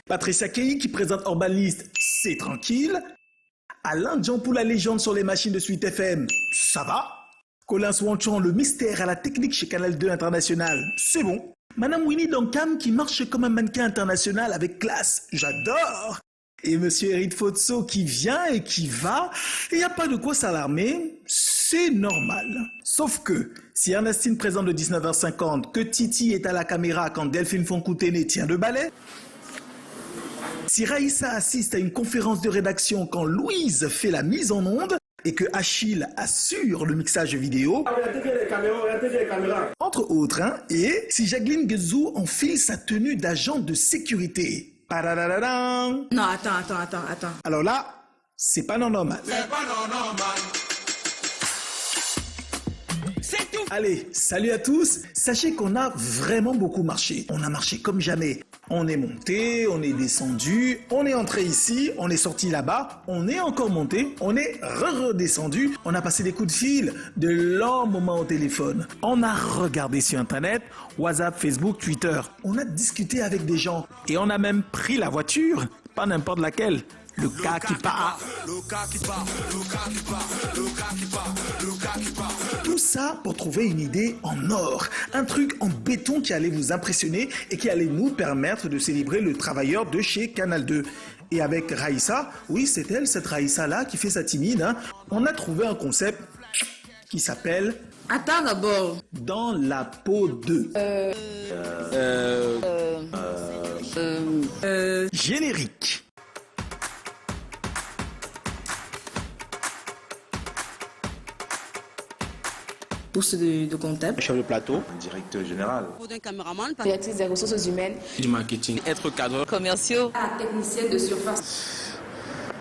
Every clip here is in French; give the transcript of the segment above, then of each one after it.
Patricia Kei qui présente Urbaniste, c'est tranquille. Alain Jean pour la légende sur les machines de Suite FM, ça va. Colin Swanchan, le mystère à la technique chez Canal 2 International, c'est bon. Madame Winnie Dankam qui marche comme un mannequin international avec classe, j'adore. Et Monsieur Eric Fotso qui vient et qui va, il n'y a pas de quoi s'alarmer, c'est normal. Sauf que, si Ernestine présente de 19h50, que Titi est à la caméra quand Delphine Foncoutene tient le balai, si Raïssa assiste à une conférence de rédaction quand Louise fait la mise en onde, et que Achille assure le mixage vidéo, entre autres, hein, et si Jacqueline Guezou enfile sa tenue d'agent de sécurité. Non, attends. Alors là, c'est pas normal. C'est pas normal. C'est tout. Allez, salut à tous. Sachez qu'on a vraiment beaucoup marché. On a marché comme jamais. On est monté, on est descendu, on est entré ici, on est sorti là-bas, on est encore monté, on est redescendu, on a passé des coups de fil, de longs moments au téléphone. On a regardé sur Internet, WhatsApp, Facebook, Twitter. On a discuté avec des gens et on a même pris la voiture, pas n'importe laquelle. Le cas qui part. Tout ça pour trouver une idée en or. Un truc en béton qui allait vous impressionner et qui allait nous permettre de célébrer le travailleur de chez Canal 2. Et avec Raïssa, oui c'est elle, cette Raïssa-là qui fait sa timide, hein, on a trouvé un concept qui s'appelle... Attends d'abord. Dans la peau de... Générique. Poste de comptable. Chef de plateau. Directeur général. D'un caméraman. Directrice des ressources humaines. Du marketing. Être cadre. Commerciaux. Technicienne de surface.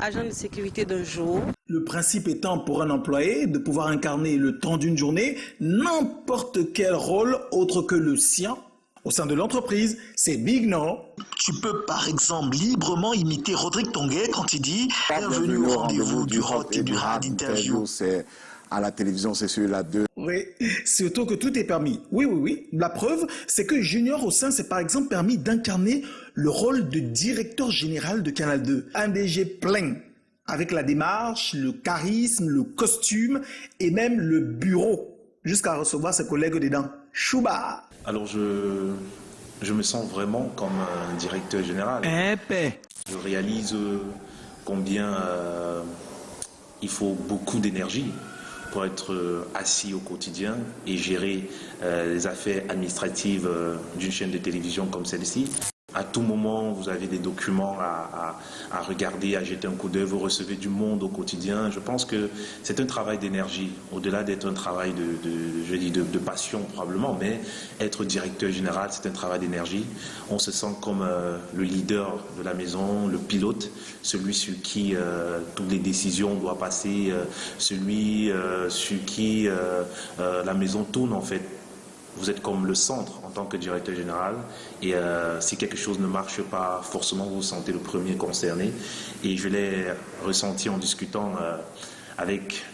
Agent de sécurité d'un jour. Le principe étant pour un employé de pouvoir incarner le temps d'une journée n'importe quel rôle autre que le sien au sein de l'entreprise. C'est big, non? Tu peux par exemple librement imiter Rodrigue Tonguet quand il dit « Bienvenue au rendez-vous du hot et du hard interview ». À la télévision, c'est celui-là de... Oui, surtout que tout est permis. Oui. La preuve, c'est que Junior au sein s'est par exemple permis d'incarner le rôle de directeur général de Canal 2. Un DG plein, avec la démarche, le charisme, le costume et même le bureau, jusqu'à recevoir ses collègues dedans. Chouba! Alors je me sens vraiment comme un directeur général. Épais! Je réalise combien il faut beaucoup d'énergie pour être assis au quotidien et gérer les affaires administratives d'une chaîne de télévision comme celle-ci. À tout moment, vous avez des documents à regarder, à jeter un coup d'œil, vous recevez du monde au quotidien. Je pense que c'est un travail d'énergie, au-delà d'être un travail de passion probablement, mais être directeur général, c'est un travail d'énergie. On se sent comme le leader de la maison, le pilote, celui sur qui toutes les décisions doivent passer, celui sur qui la maison tourne en fait. Vous êtes comme le centre en tant que directeur général et si quelque chose ne marche pas, forcément vous vous sentez le premier concerné. Et je l'ai ressenti en discutant avec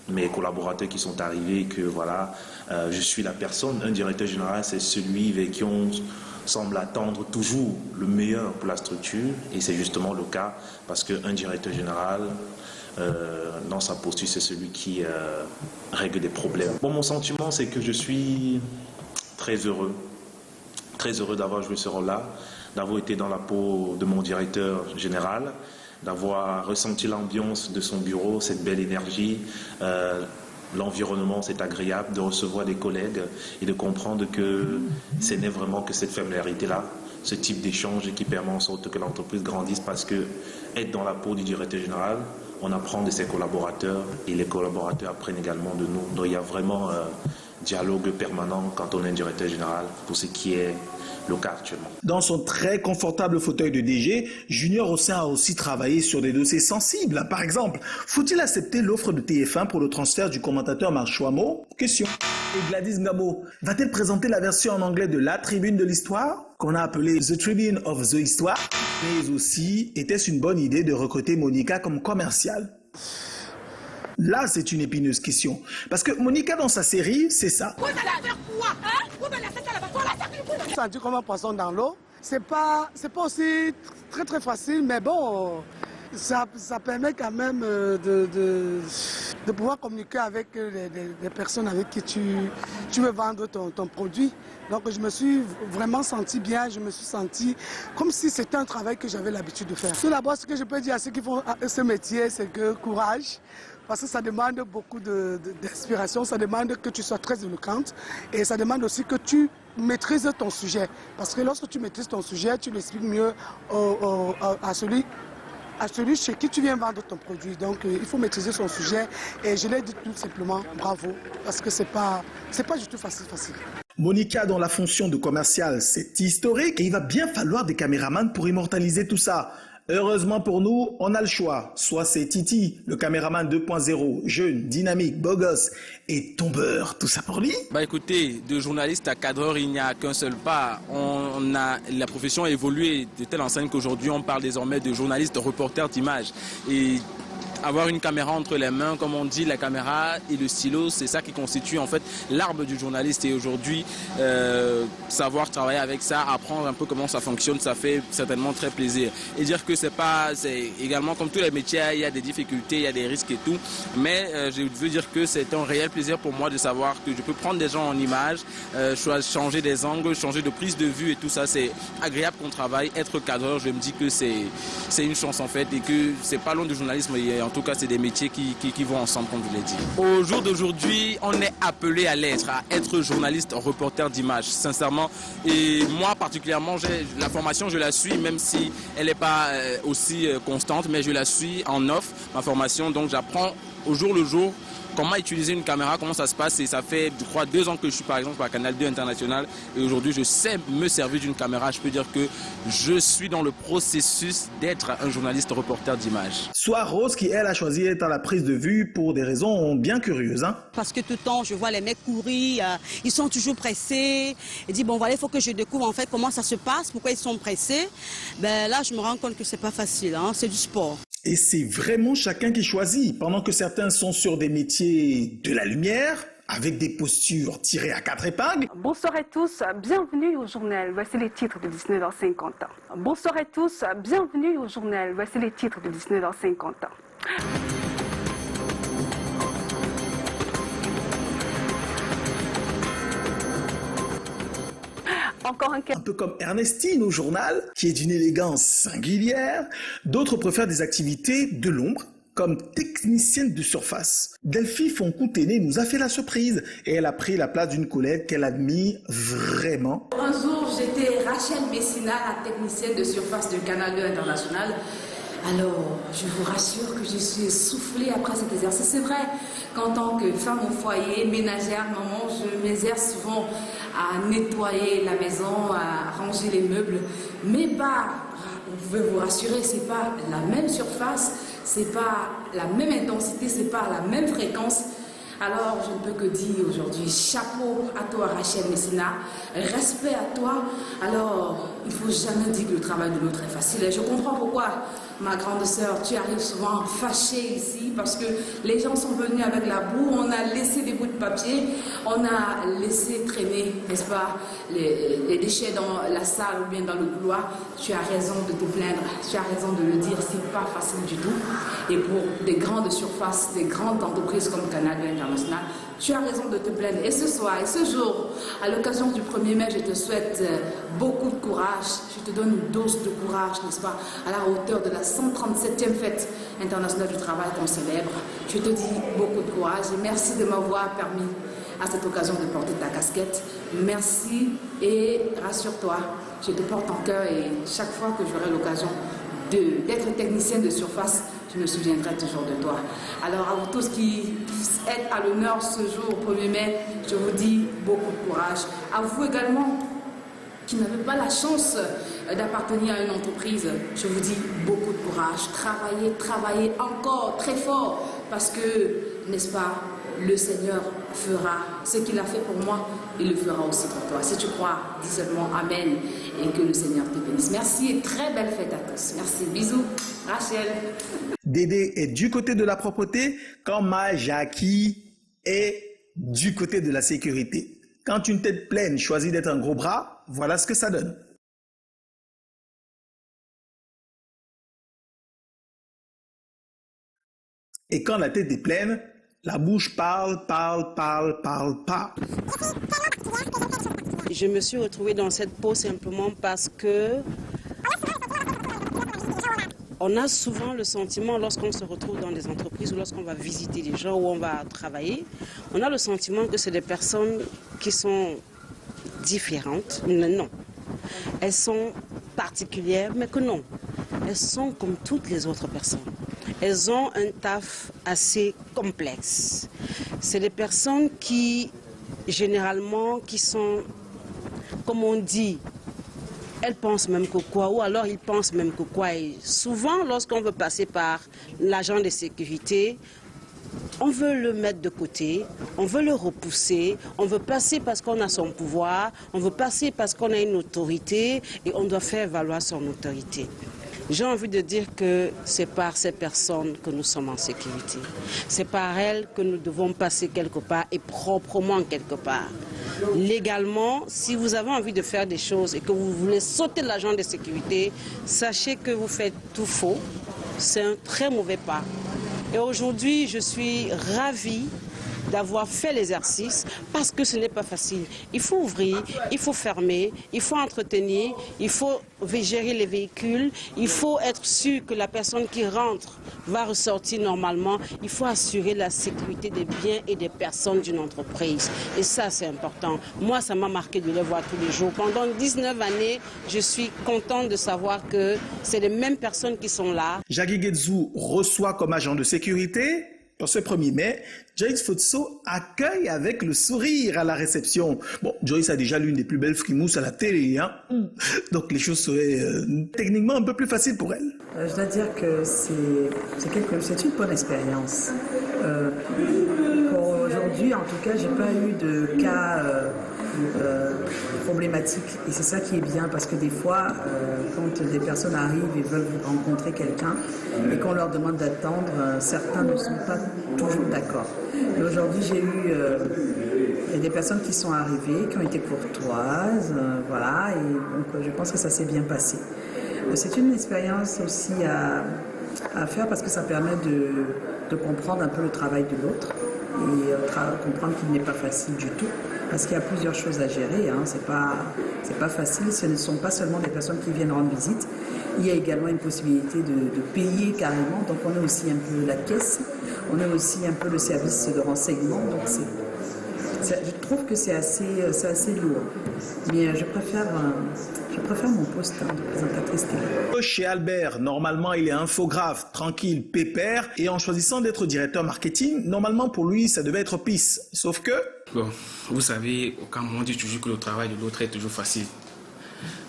mes collaborateurs qui sont arrivés que voilà, je suis la personne. Un directeur général, c'est celui avec qui on semble attendre toujours le meilleur pour la structure et c'est justement le cas parce qu'un directeur général, dans sa posture, c'est celui qui règle des problèmes. Bon, mon sentiment, c'est que je suis très heureux d'avoir joué ce rôle-là, d'avoir été dans la peau de mon directeur général, d'avoir ressenti l'ambiance de son bureau, cette belle énergie, l'environnement, c'est agréable de recevoir des collègues et de comprendre que ce n'est vraiment que cette familiarité-là, ce type d'échange qui permet en sorte que l'entreprise grandisse parce que être dans la peau du directeur général, on apprend de ses collaborateurs et les collaborateurs apprennent également de nous. Donc il y a vraiment dialogue permanent quand on est directeur général pour ce qui est le cas actuellement. Dans son très confortable fauteuil de DG, Junior Ossin a aussi travaillé sur des dossiers sensibles. Par exemple, faut-il accepter l'offre de TF1 pour le transfert du commentateur Marc Chouamo? Question. Et Gladys Ngabo va-t-elle présenter la version en anglais de la Tribune de l'Histoire, qu'on a appelée The Tribune of the Histoire? Mais aussi, était-ce une bonne idée de recruter Monica comme commerciale? Là, c'est une épineuse question. Parce que Monica, dans sa série, c'est ça. Vous allez faire quoi, hein? Vous allez laisser la bateau, là, ça fait vous. Senti comme un poisson dans l'eau, c'est pas aussi très facile, mais bon, ça permet quand même de pouvoir communiquer avec des personnes avec qui tu veux vendre ton produit. Donc je me suis vraiment senti bien, je me suis senti comme si c'était un travail que j'avais l'habitude de faire. Tout d'abord, ce que je peux dire à ceux qui font ce métier, c'est que courage, parce que ça demande beaucoup d'inspiration, ça demande que tu sois très éloquente et ça demande aussi que tu maîtrises ton sujet. Parce que lorsque tu maîtrises ton sujet, tu l'expliques mieux à celui chez qui tu viens vendre ton produit. Donc il faut maîtriser son sujet et je l'ai dit tout simplement bravo parce que c'est pas du tout facile. Monica, dans la fonction de commercial, c'est historique et il va bien falloir des caméramans pour immortaliser tout ça. Heureusement pour nous, on a le choix. Soit c'est Titi, le caméraman 2.0, jeune, dynamique, beau gosse et tombeur. Tout ça pour lui? Bah écoutez, de journaliste à cadreur, il n'y a qu'un seul pas. La profession a évolué de telle enseigne qu'aujourd'hui, on parle désormais de journaliste, reporter d'image. Et avoir une caméra entre les mains, comme on dit, la caméra et le stylo, c'est ça qui constitue en fait l'arme du journaliste. Et aujourd'hui, savoir travailler avec ça, apprendre un peu comment ça fonctionne, ça fait certainement très plaisir. Et dire que c'est également comme tous les métiers, il y a des difficultés, il y a des risques et tout. Mais je veux dire que c'est un réel plaisir pour moi de savoir que je peux prendre des gens en image, changer des angles, changer de prise de vue et tout ça. C'est agréable qu'on travaille. Être cadreur, je me dis que c'est une chance en fait et que c'est pas loin du journalisme. En tout cas, c'est des métiers qui vont ensemble, comme je l'ai dit. Au jour d'aujourd'hui, on est appelé à être journaliste, reporter d'image, sincèrement. Et moi, particulièrement, la formation, je la suis, même si elle n'est pas aussi constante, mais je la suis en off, ma formation. Donc, j'apprends au jour le jour comment utiliser une caméra, comment ça se passe. Et ça fait, je crois, 2 ans que je suis, par exemple, à Canal 2 International. Et aujourd'hui, je sais me servir d'une caméra. Je peux dire que je suis dans le processus d'être un journaliste reporter d'image. Soit Rose, qui, elle, a choisi d'être à la prise de vue pour des raisons bien curieuses. Hein? Parce que tout le temps, je vois les mecs courir, ils sont toujours pressés. Et dit, bon, voilà, il faut que je découvre en fait comment ça se passe, pourquoi ils sont pressés. Ben, là, je me rends compte que c'est pas facile, hein, c'est du sport. Et c'est vraiment chacun qui choisit. Pendant que certains sont sur des métiers de la lumière, avec des postures tirées à 4 épingles. Bonsoir à tous, bienvenue au journal. Voici les titres de 19h50. Bonsoir à tous, bienvenue au journal. Voici les titres de 19h50. Encore un peu comme Ernestine au journal, qui est d'une élégance singulière. D'autres préfèrent des activités de l'ombre, comme technicienne de surface. Delphi Foncoutene nous a fait la surprise et elle a pris la place d'une collègue qu'elle admire vraiment. Un jour, j'étais Rachel Messina, la technicienne de surface du Canal 2 International. Alors, je vous rassure que je suis essoufflée après cet exercice. C'est vrai qu'en tant que femme au foyer, ménagère, maman, je m'exerce souvent à nettoyer la maison, à ranger les meubles. Mais vous pouvez vous rassurer, c'est pas la même surface, c'est pas la même intensité, c'est pas la même fréquence. Alors, je ne peux que dire aujourd'hui, chapeau à toi Rachel Messina, respect à toi. Alors, il ne faut jamais dire que le travail de l'autre est facile. Et je comprends pourquoi, ma grande sœur, tu arrives souvent fâchée ici, parce que les gens sont venus avec la boue, on a laissé des bouts de papier, on a laissé traîner, n'est-ce pas, les déchets dans la salle ou bien dans le couloir. Tu as raison de te plaindre, tu as raison de le dire, c'est pas facile du tout. Et pour des grandes surfaces, des grandes entreprises comme Canal 2 International, tu as raison de te plaindre. Et ce soir, et ce jour, à l'occasion du 1er mai, je te souhaite beaucoup de courage. Je te donne une dose de courage, n'est-ce pas, à la hauteur de la 137e fête internationale du travail qu'on célèbre. Je te dis beaucoup de courage et merci de m'avoir permis à cette occasion de porter ta casquette. Merci et rassure-toi, je te porte en cœur et chaque fois que j'aurai l'occasion d'être technicienne de surface, je me souviendrai toujours de toi. Alors à vous tous qui êtes à l'honneur ce jour, 1er mai, je vous dis beaucoup de courage. À vous également qui n'avez pas la chance d'appartenir à une entreprise, je vous dis beaucoup de courage. Travaillez encore très fort parce que, n'est-ce pas, le Seigneur fera ce qu'il a fait pour moi, il le fera aussi pour toi. Si tu crois, dis seulement Amen et que le Seigneur te bénisse. Merci et très belle fête à tous. Merci, bisous, Rachel. Dédé est du côté de la propreté, quand ma Jackie est du côté de la sécurité. Quand une tête pleine choisit d'être un gros bras, voilà ce que ça donne. Et quand la tête est pleine, la bouche parle. Je me suis retrouvée dans cette peau simplement parce que on a souvent le sentiment, lorsqu'on se retrouve dans des entreprises ou lorsqu'on va visiter des gens où on va travailler, on a le sentiment que c'est des personnes qui sont différentes. Non. Elles sont particulières, mais que non. Elles sont comme toutes les autres personnes. Elles ont un taf assez complexe. C'est des personnes qui, généralement, qui sont, comme on dit, elles pensent même que quoi, ou alors ils pensent même que quoi. Et souvent, lorsqu'on veut passer par l'agent de sécurité, on veut le mettre de côté, on veut le repousser, on veut passer parce qu'on a son pouvoir, on veut passer parce qu'on a une autorité et on doit faire valoir son autorité. J'ai envie de dire que c'est par ces personnes que nous sommes en sécurité. C'est par elles que nous devons passer quelque part et proprement quelque part. Légalement, si vous avez envie de faire des choses et que vous voulez sauter l'agent de sécurité, sachez que vous faites tout faux. C'est un très mauvais pas. Et aujourd'hui, je suis ravie d'avoir fait l'exercice parce que ce n'est pas facile. Il faut ouvrir, il faut fermer, il faut entretenir, il faut gérer les véhicules, il faut être sûr que la personne qui rentre va ressortir normalement, il faut assurer la sécurité des biens et des personnes d'une entreprise. Et ça, c'est important. Moi, ça m'a marqué de les voir tous les jours. Pendant 19 années, je suis contente de savoir que c'est les mêmes personnes qui sont là. Jackie Guedzou reçoit comme agent de sécurité. Pour ce 1er mai, Joyce Futso accueille avec le sourire à la réception. Bon, Joyce a déjà l'une des plus belles frimousses à la télé, hein. Donc les choses seraient techniquement un peu plus faciles pour elle. Je dois dire que c'est une bonne expérience. Pour aujourd'hui, en tout cas, j'ai pas eu de cas problématiques. Et c'est ça qui est bien, parce que des fois, quand des personnes arrivent et veulent rencontrer quelqu'un et qu'on leur demande d'attendre, certains ne sont pas toujours d'accord. Mais aujourd'hui, j'ai eu des personnes qui sont arrivées, qui ont été courtoises, voilà, et donc je pense que ça s'est bien passé. C'est une expérience aussi à faire parce que ça permet de comprendre un peu le travail de l'autre et comprendre qu'il n'est pas facile du tout. Parce qu'il y a plusieurs choses à gérer, hein. C'est pas facile, ce ne sont pas seulement des personnes qui viennent rendre visite, il y a également une possibilité de payer carrément, donc on est aussi un peu la caisse, on est aussi un peu le service de renseignement, donc je trouve que c'est assez lourd, mais je préfère mon poste de présentatrice télé. Chez Albert, normalement il est infographe, tranquille, pépère, et en choisissant d'être directeur marketing, normalement pour lui ça devait être pisse, sauf que... Bon, vous savez, au Cameroun on dit toujours que le travail de l'autre est toujours facile.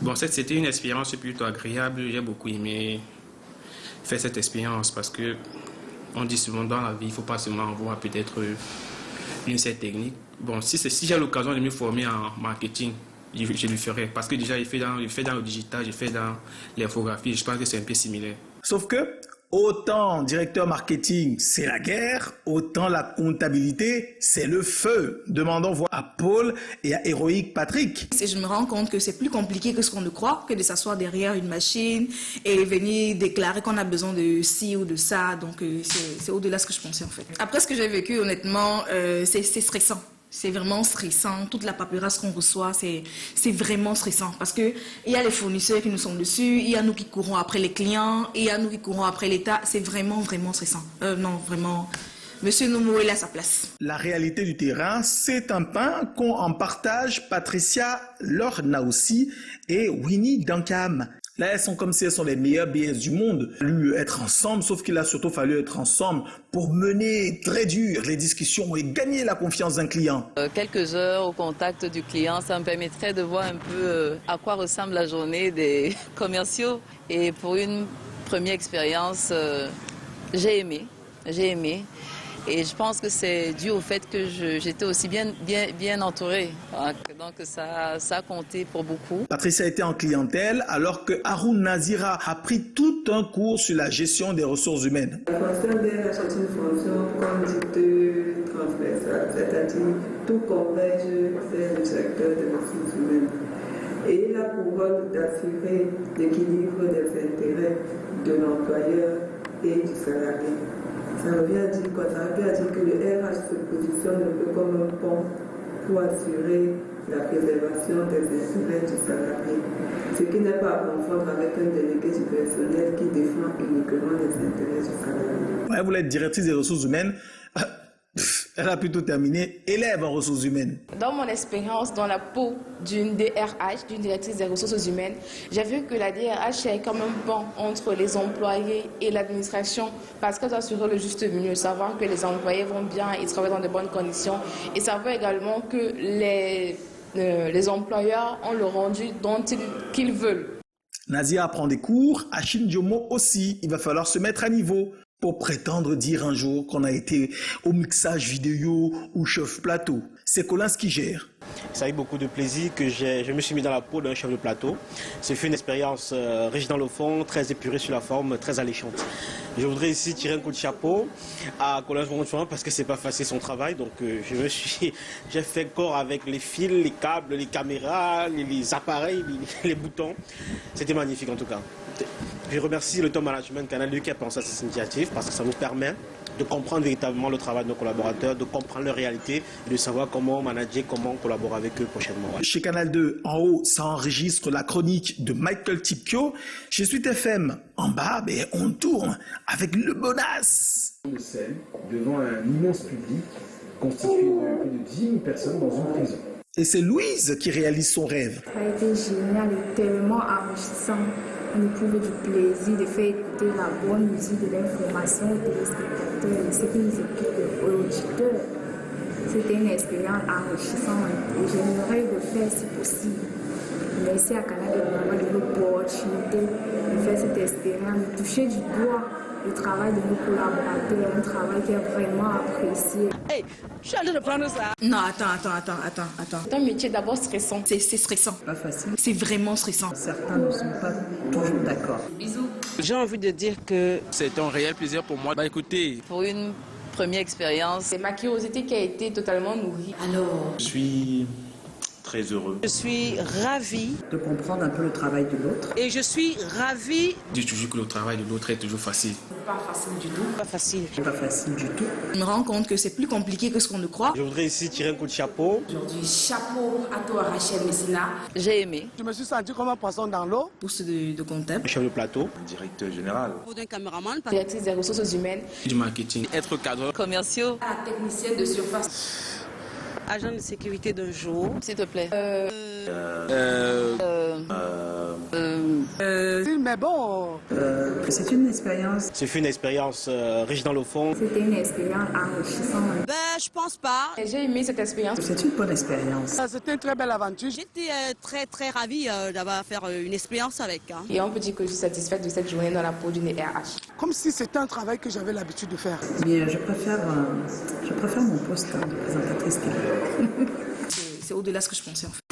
Bon, c'était une expérience plutôt agréable, j'ai beaucoup aimé faire cette expérience parce que on dit souvent dans la vie, il ne faut pas seulement avoir peut-être une certaine technique. Bon, si j'ai l'occasion de me former en marketing, je le ferai parce que déjà, je fais dans le digital, je fais dans l'infographie, je pense que c'est un peu similaire. Sauf que, autant directeur marketing, c'est la guerre, autant la comptabilité, c'est le feu. Demandons voir à Paul et à Héroïque Patrick. Je me rends compte que c'est plus compliqué que ce qu'on ne croit, que de s'asseoir derrière une machine et venir déclarer qu'on a besoin de ci ou de ça. Donc c'est au-delà de ce que je pensais en fait. Après ce que j'ai vécu, honnêtement, c'est stressant. C'est vraiment stressant. Toute la paperasse qu'on reçoit, c'est vraiment stressant. Parce qu'il y a les fournisseurs qui nous sont dessus, il y a nous qui courons après les clients, il y a nous qui courons après l'État. C'est vraiment, vraiment stressant. Non, vraiment, Monsieur Noumou est à sa place. La réalité du terrain, c'est un pain qu'ont en partage Patricia Lornaoussi et Winnie Dankam. Là, elles sont comme si elles sont les meilleures BS du monde. Lui, être ensemble, sauf qu'il a surtout fallu être ensemble pour mener très dur les discussions et gagner la confiance d'un client. Quelques heures au contact du client, ça me permettrait de voir un peu à quoi ressemble la journée des commerciaux. Et pour une première expérience, j'ai aimé. Et je pense que c'est dû au fait que j'étais aussi bien entourée. Donc ça a compté pour beaucoup. Patricia était en clientèle alors que Haroun Nazira a pris tout un cours sur la gestion des ressources humaines. La fonction d'elle est une fonction comme dit transversale, c'est-à-dire tout converge vers le secteur des ressources humaines. Et il a pour rôle d'assurer l'équilibre des intérêts de l'employeur et du salarié. Ça revient à dire quoi? Ça revient à dire que le RH se positionne un peu comme un pont pour assurer la préservation des intérêts du salarié. Ce qui n'est pas à confondre avec un délégué du personnel qui défend uniquement les intérêts du salarié. Ouais, vous êtes directrice des ressources humaines. Elle a plutôt terminé élève en ressources humaines. Dans mon expérience dans la peau d'une DRH, d'une directrice des ressources humaines, j'ai vu que la DRH est comme un pont entre les employés et l'administration parce qu'elle doit assurer le juste milieu, savoir que les employés vont bien, ils travaillent dans de bonnes conditions et savoir également que les employeurs ont le rendu dont qu'ils veulent. Nazia prend des cours, Achille Diomo aussi. Il va falloir se mettre à niveau pour prétendre dire un jour qu'on a été au mixage vidéo ou chef plateau. C'est Collins qui gère. C'est avec beaucoup de plaisir que je me suis mis dans la peau d'un chef de plateau. C'est fait une expérience riche dans le fond, très épurée sur la forme, très alléchante. Je voudrais ici tirer un coup de chapeau à Collins parce que c'est pas facile son travail. Donc j'ai fait corps avec les fils, les câbles, les caméras, les appareils, les boutons. C'était magnifique en tout cas. Je remercie le top management Canal 2 qui a pensé à cette initiative parce que ça nous permet de comprendre véritablement le travail de nos collaborateurs, de comprendre leur réalité et de savoir comment manager, comment collaborer avec eux prochainement. Ouais. Chez Canal 2, en haut, ça enregistre la chronique de Michael Tipkio. Chez Suite FM, en bas, on tourne avec le bonasse. De scène, devant un immense public constitué de plus de 10 000 personnes dans une prison. Et c'est Louise qui réalise son rêve. Ça a été génial et tellement enrichissant. On éprouve du plaisir de faire écouter la bonne musique de l'information aux téléspectateurs et ceux qui nous écoutent aux auditeurs. C'était une expérience enrichissante et j'aimerais le faire si possible. Merci à Canal de m'avoir donné l'opportunité de faire cette expérience, de toucher du doigt le travail de nos collaborateurs, un travail qui est vraiment apprécié. Hey, je suis allée de prendre ça. Non, attends. C'est un métier d'abord stressant. C'est stressant. Pas facile. C'est vraiment stressant. Certains ne sont pas toujours d'accord. Bisous. J'ai envie de dire que c'est un réel plaisir pour moi. Écoutez, pour une première expérience, c'est ma curiosité qui a été totalement nourrie. Alors, je suis très heureux. Je suis ravie de comprendre un peu le travail de l'autre. Et je suis ravie de toujours que le travail de l'autre est toujours facile. Pas facile du tout. Pas facile. Pas facile du tout. Je me rends compte que c'est plus compliqué que ce qu'on ne croit. Je voudrais ici tirer un coup de chapeau. Aujourd'hui, chapeau à toi Rachel Messina. J'ai aimé. Je me suis senti comme un poisson dans l'eau. Poste de comptable. Chef de plateau. Directeur général. Pour d'un caméraman. Directrice des ressources humaines. Du marketing. Être cadre. Commerciaux. La technicienne de surface. Agent de sécurité d'un jour. S'il te plaît. Mais bon. C'est une expérience. C'est fait une expérience riche dans le fond. C'était une expérience enrichissante. Je pense pas. J'ai aimé cette expérience. C'est une bonne expérience. C'était une très belle aventure. J'étais très ravie d'avoir fait une expérience avec. Et on peut dire que je suis satisfaite de cette journée dans la peau d'une RH. Comme si c'était un travail que j'avais l'habitude de faire. Bien, je préfère mon poste de présentatrice télé. C'est au-delà de ce que je pensais en fait.